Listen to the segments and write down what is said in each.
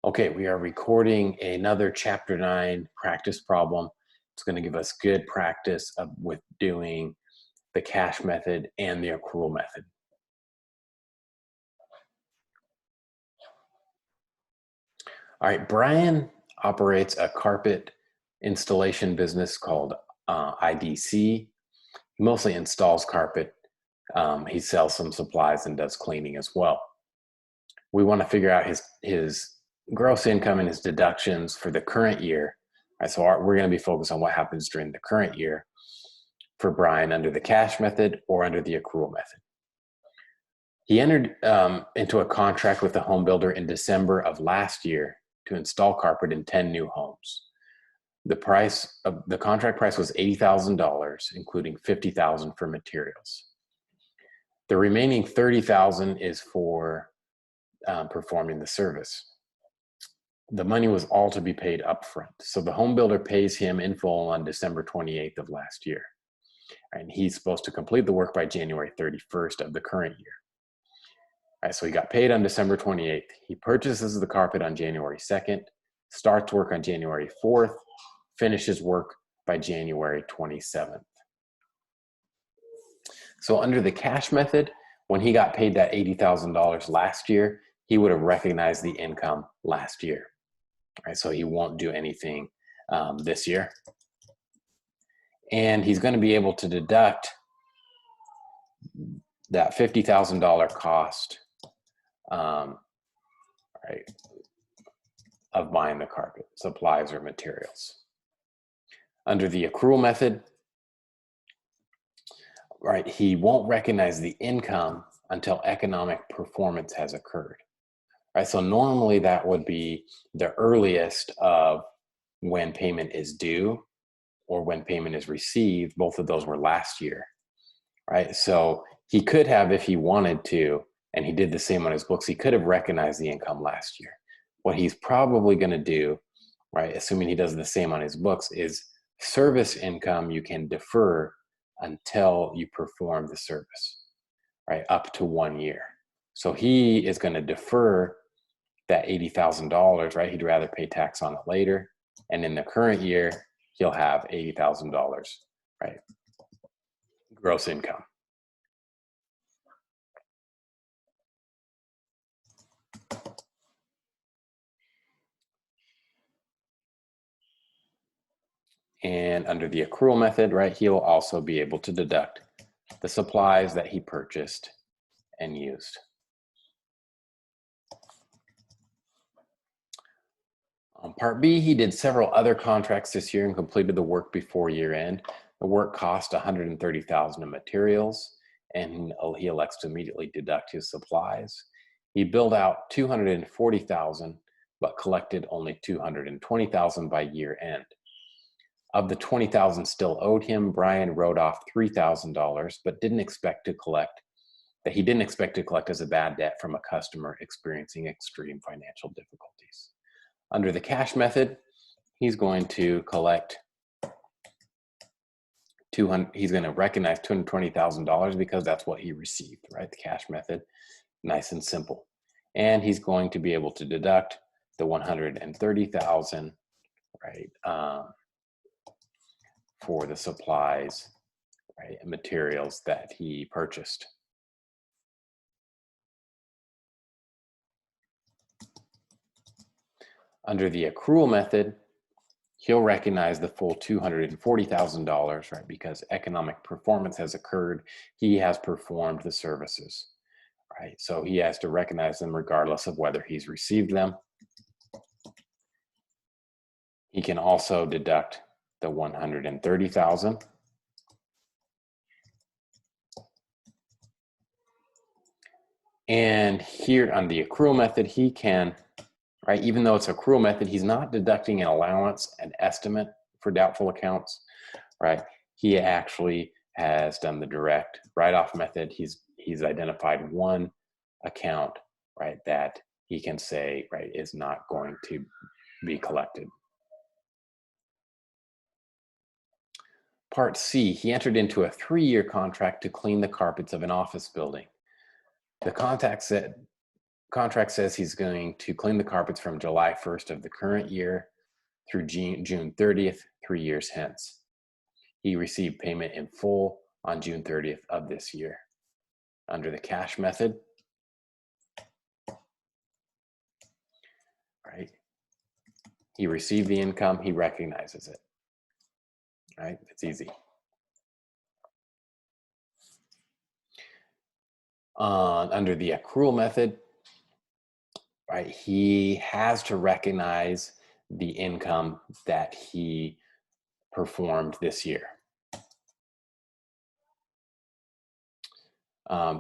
Okay, we are recording another Chapter 9 practice problem. It's going to give us good practice with doing the cash method and the accrual method. All right, Brian operates a carpet installation business called IDC. He mostly installs carpet. He sells some supplies and does cleaning as well. We want to figure out his gross income and his deductions for the current year. All right, so we're going to be focused on what happens during the current year for Brian under the cash method or under the accrual method. He entered into a contract with a home builder in December of last year to install carpet in 10 new homes. The contract price was $80,000, including $50,000 for materials. The remaining $30,000 is for performing the service. The money was all to be paid upfront. So the home builder pays him in full on December 28th of last year. And he's supposed to complete the work by January 31st of the current year. All right, so he got paid on December 28th. He purchases the carpet on January 2nd, starts work on January 4th, finishes work by January 27th. So under the cash method, when he got paid that $80,000 last year, he would have recognized the income last year. All right, so he won't do anything this year. And he's going to be able to deduct that $50,000 cost right, of buying the carpet, supplies or materials. Under the accrual method, right, he won't recognize the income until economic performance has occurred. Right, so normally that would be the earliest of when payment is due or when payment is received. Both of those were last year, right? So he could have, if he wanted to, and he did the same on his books, he could have recognized the income last year. What he's probably going to do, right, assuming he does the same on his books, is service income you can defer until you perform the service, right, up to 1 year. So he is going to defer that $80,000, right? He'd rather pay tax on it later. And in the current year, he'll have $80,000, right? Gross income. And under the accrual method, right, he'll also be able to deduct the supplies that he purchased and used. On Part B, he did several other contracts this year and completed the work before year end. The work cost $130,000 in materials, and he elects to immediately deduct his supplies. He billed out $240,000, but collected only $220,000 by year end. Of the $20,000 still owed him, Brian wrote off $3,000, but didn't expect to collect as a bad debt from a customer experiencing extreme financial difficulties. Under the cash method, he's going to collect he's going to recognize $220,000 because that's what he received, right? The cash method, nice and simple. And he's going to be able to deduct the $130,000, right, for the supplies, right, and materials that he purchased. Under the accrual method, he'll recognize the full $240,000, right, because economic performance has occurred. He has performed the services, right? So he has to recognize them regardless of whether he's received them. He can also deduct the $130,000. And here on the accrual method, he can, right, even though it's accrual method, he's not deducting an allowance, an estimate for doubtful accounts, right? He actually has done the direct write-off method. He's identified one account, right, that he can say, right, is not going to be collected. Part C, he entered into a 3-year contract to clean the carpets of an office building. The contract said contract says he's going to clean the carpets from July 1st of the current year through June 30th, 3 years hence. He received payment in full on June 30th of this year. Under the cash method, right? He received the income, he recognizes it, right? It's easy. Under the accrual method, right, he has to recognize the income that he performed this year.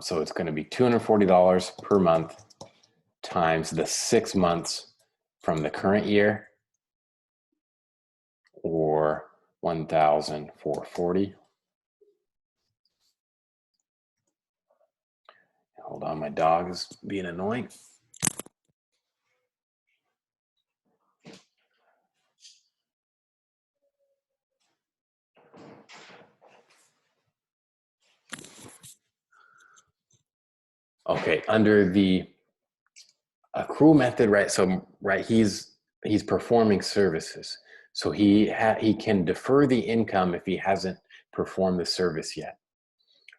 So it's going to be $240 per month times the 6 months from the current year, or 1,440. Hold on, my dog is being annoying. Okay, under the accrual method, right? So, right, he's performing services, so he can defer the income if he hasn't performed the service yet,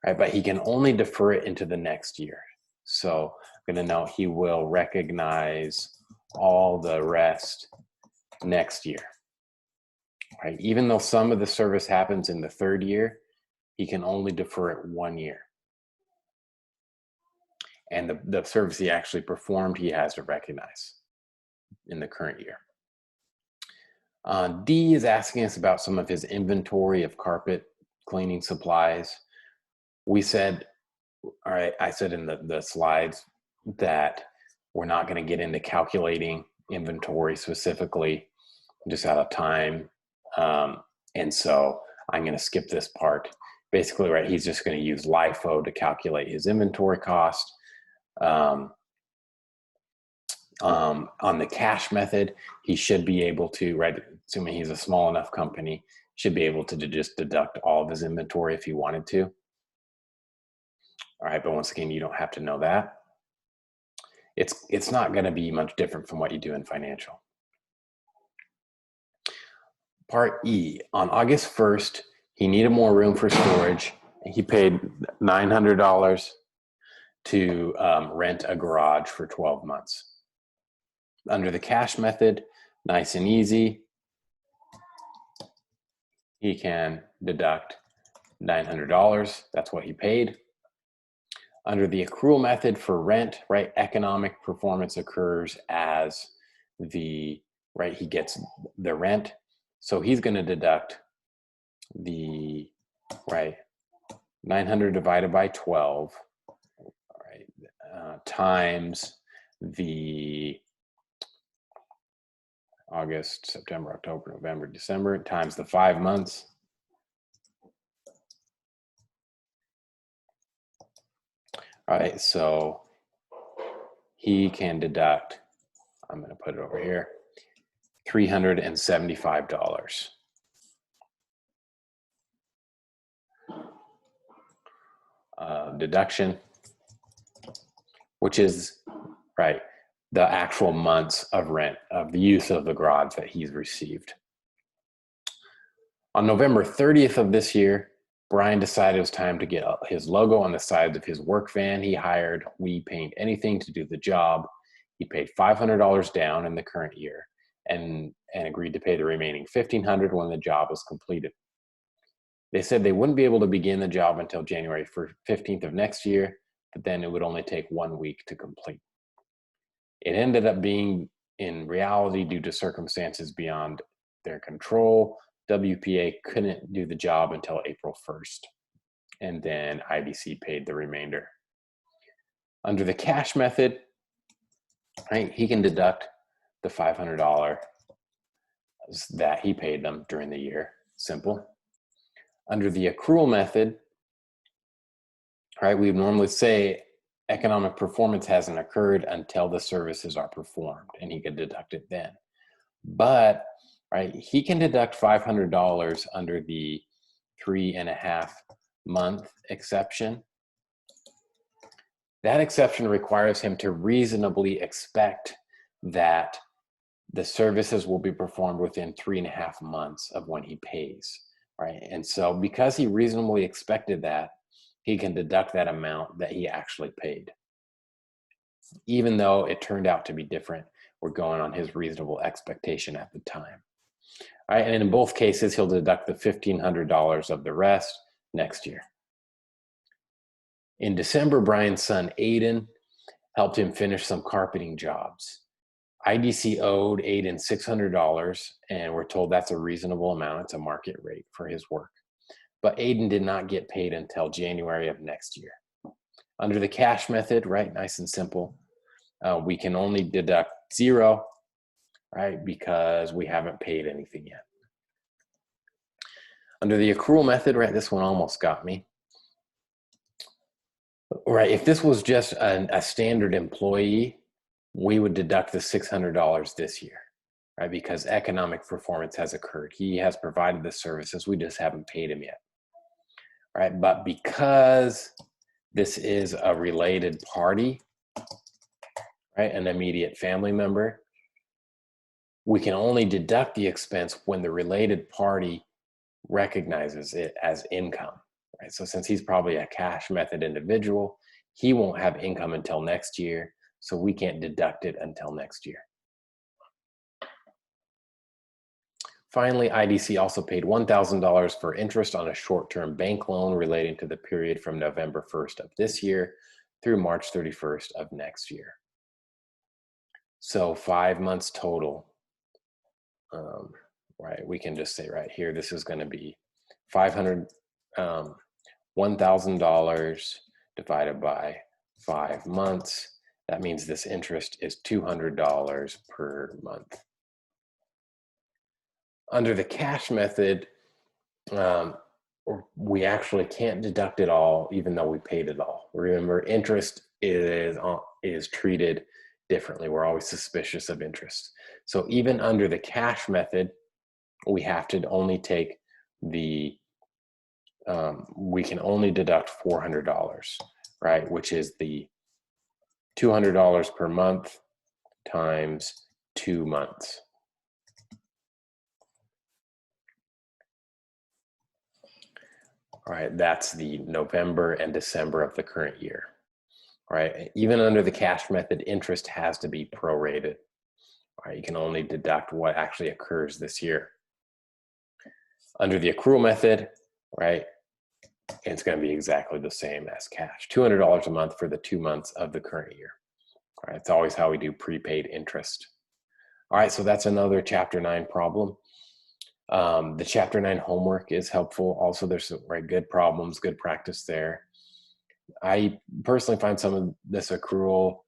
right? But he can only defer it into the next year. So I'm going to note he will recognize all the rest next year, right? Even though some of the service happens in the third year, he can only defer it 1 year. And the service he actually performed, he has to recognize in the current year. D is asking us about some of his inventory of carpet cleaning supplies. We said, all right, I said in the slides that we're not going to get into calculating inventory specifically, just out of time. And so I'm going to skip this part. Basically, right, he's just going to use LIFO to calculate his inventory cost. On the cash method, he should be able to, right, assuming he's a small enough company, should be able to just deduct all of his inventory if he wanted to. All right, but once again, you don't have to know that. It's not going to be much different from what you do in financial. Part E, on August 1st, he needed more room for storage. He paid $900 to rent a garage for 12 months. Under the cash method, nice and easy, he can deduct $900. That's what he paid. Under the accrual method for rent, right, economic performance occurs as the, right, he gets the rent. So he's going to deduct the, right, 900 divided by 12, right, times the August, September, October, November, December, times the 5 months. All right, so he can deduct, I'm going to put it over here, $375. Deduction, which is, right, the actual months of rent, of the use of the garage that he's received. On November 30th of this year, Bryan decided it was time to get his logo on the sides of his work van. He hired We Paint Anything to do the job. He paid $500 down in the current year and agreed to pay the remaining $1,500 when the job was completed. They said they wouldn't be able to begin the job until January 15th of next year, but then it would only take 1 week to complete. It ended up being, in reality, due to circumstances beyond their control, WPA couldn't do the job until April 1st, and then IDC paid the remainder. Under the cash method, right, he can deduct the $500 that he paid them during the year. Simple. Under the accrual method, right, we normally say economic performance hasn't occurred until the services are performed, and he could deduct it then. But, right, he can deduct $500 under the 3.5 month exception. That exception requires him to reasonably expect that the services will be performed within 3.5 months of when he pays, right? And so because he reasonably expected that, he can deduct that amount that he actually paid. Even though it turned out to be different, we're going on his reasonable expectation at the time. All right, and in both cases, he'll deduct the $1,500 of the rest next year. In December, Bryan's son, Aiden, helped him finish some carpeting jobs. IDC owed Aiden $600, and we're told that's a reasonable amount. It's a market rate for his work. But Aiden did not get paid until January of next year. Under the cash method, right, nice and simple, we can only deduct 0, right, because we haven't paid anything yet. Under the accrual method, right, this one almost got me. Right, if this was just a standard employee, we would deduct the $600 this year, right, because economic performance has occurred. He has provided the services, we just haven't paid him yet, right? But because this is a related party, right, an immediate family member, we can only deduct the expense when the related party recognizes it as income, right? So since he's probably a cash method individual, he won't have income until next year, so we can't deduct it until next year. Finally, IDC also paid $1,000 for interest on a short-term bank loan relating to the period from November 1st of this year through March 31st of next year. So 5 months total, right? We can just say right here, this is going to be $1,000 divided by 5 months. That means this interest is $200 per month. Under the cash method, we actually can't deduct it all, even though we paid it all. Remember, interest is treated differently. We're always suspicious of interest. So even under the cash method, we have to only take the, we can only deduct $400, right? Which is the $200 per month times 2 months. All right, that's the November and December of the current year. All right, even under the cash method, interest has to be prorated. All right, you can only deduct what actually occurs this year. Under the accrual method, right, it's going to be exactly the same as cash. $200 a month for the 2 months of the current year. All right, it's always how we do prepaid interest. All right, so that's another Chapter 9 problem. The Chapter 9 homework is helpful. Also, there's some good problems, good practice there. I personally find some of this accrual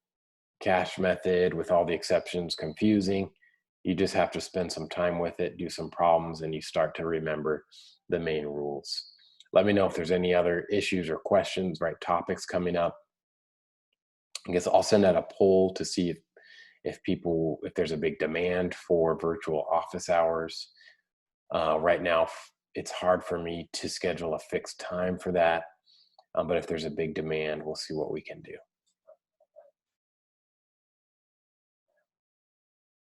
cash method with all the exceptions confusing. You just have to spend some time with it, do some problems, and you start to remember the main rules. Let me know if there's any other issues or questions, topics coming up. I guess I'll send out a poll to see if there's a big demand for virtual office hours. Right now, it's hard for me to schedule a fixed time for that. But if there's a big demand, we'll see what we can do.